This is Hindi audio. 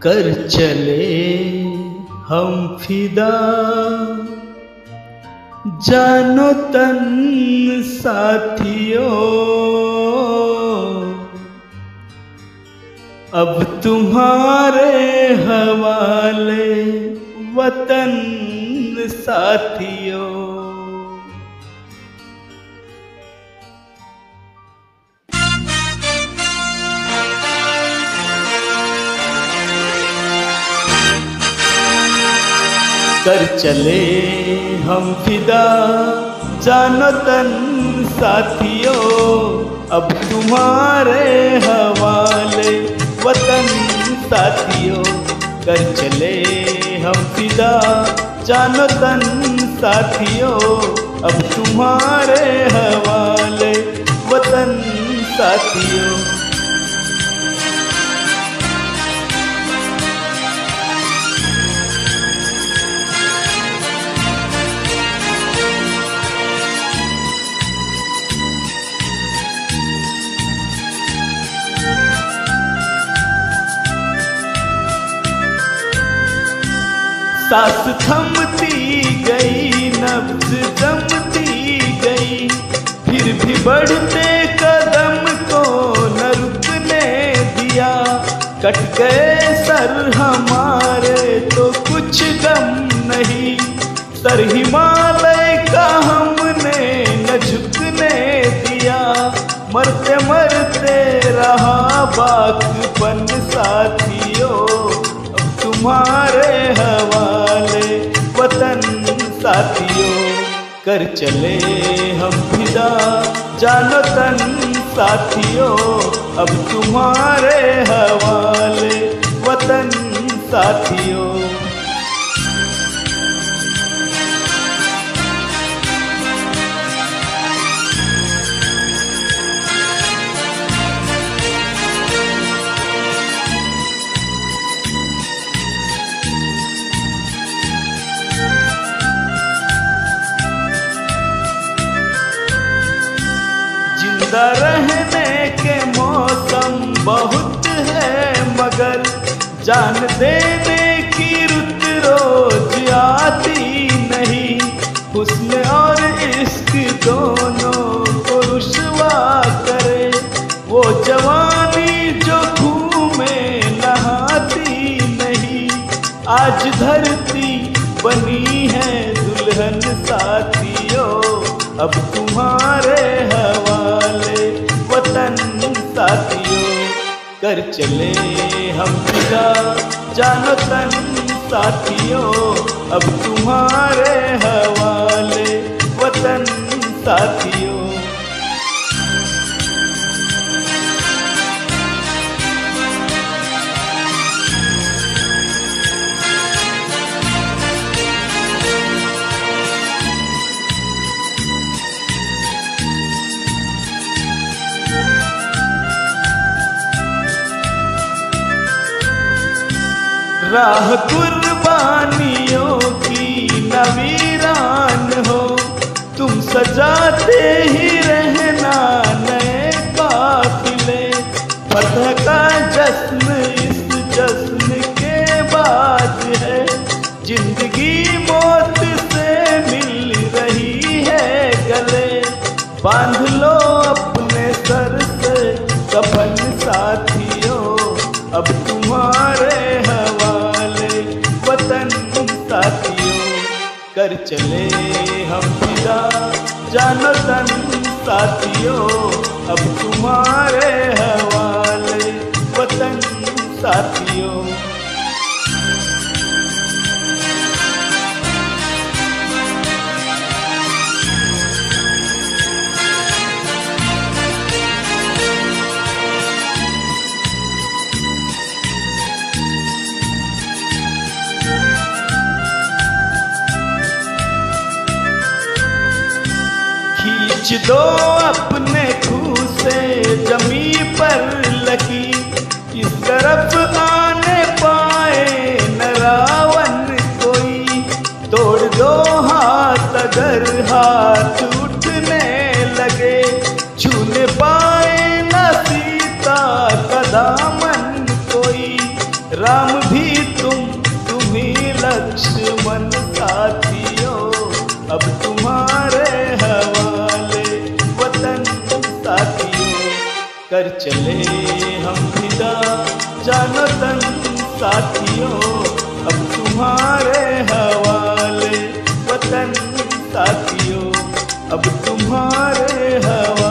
कर चले हम फिदा जानो तन साथियों, अब तुम्हारे हवाले वतन साथियों। कर चले हम फिदा जानो तन साथियों, अब तुम्हारे हवाले वतन साथियों। कर चले हम फिदा जानो तन साथियों, अब तुम्हारे हवाले वतन साथियों। सांस थमती गई, नब्ज जमती गई, फिर भी बढ़ते कदम को न रुकने दिया। कट गए सर हमारे तो कुछ गम नहीं, सर हिमालय का हमने न झुकने दिया। मरते मरते रहा बाकपन साथियों, अब तुम्हारे हवाले वतन साथियों। कर चले हम फिदा जानो तन साथियों, अब तुम्हारे हवाले वतन साथियों। जिंदा रहने के मौसम बहुत है, मगर जान देने की रुत रोज आती नहीं। हुस्न और इश्क दोनों को रुसवा करे वो जवानी जो घूमे नहाती नहीं। आज धरती बनी है दुल्हन साथियों, अब तुम्हारे हवाले वतन साथियों। कर चले हम फिदा जानो तन साथियों, अब तुम्हारे हवाले वतन साथियों। राह कुर्बानियों की नवीरान हो, तुम सजाते ही रहना नए काफिले। फतह का जश्न इस जश्न के बाद है, जिंदगी मौत से मिल रही है गले। बांध लो अपने सर से कफन साथियों, अब तुम्हारे हवाले वतन साथियों। कर चले हम फिदा जानो तन साथियों, अब तुम्हारे हवाले वतन साथियों। खींच दो अपने खूह से जमी पर लगी, इस तरफ आने पाए न रावण कोई। तोड़ दो हाथ अगर हाथ उठने लगे, छूने पाए न सीता का दामन कोई। राम भी तुम्ही लक्ष्मण साथियों, अब तुम्हारे हवाले वतन साथियों। कर चले हम फिदा जानो तन साथियों, अब तुम्हारे हवाले वतन साथियों, अब तुम्हारे हवाले